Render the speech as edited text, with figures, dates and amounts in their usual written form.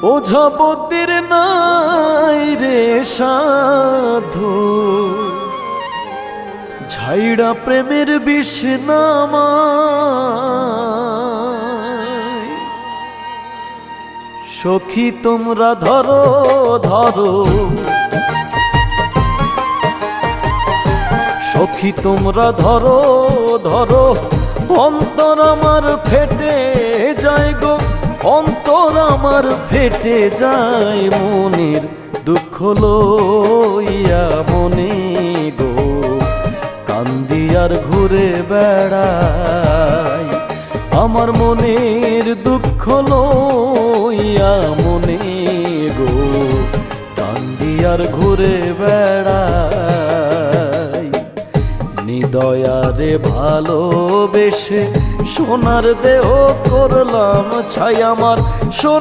ওঝা বদ্যির নাই রে সাধু, ঝাইড়া প্রেমের বিষ নামায়। সখী তোমরা ধরো ধরো, সখী তোমরা ধরো ধরো, অন্তর আমার ফেটে যায় গো, অন্তর আমার ফেটে যায় মনের দুঃখ লইয়া মনে গো, কান্দি আর ঘুরে বেড়াই। আমার মনের দুঃখ লইয়া মনে গো, কান্দি আর ঘুরে বেড়াই। নিদয়ারে ভালোবেসে সোনার দেহ করলাম ছাই, আমার সোনা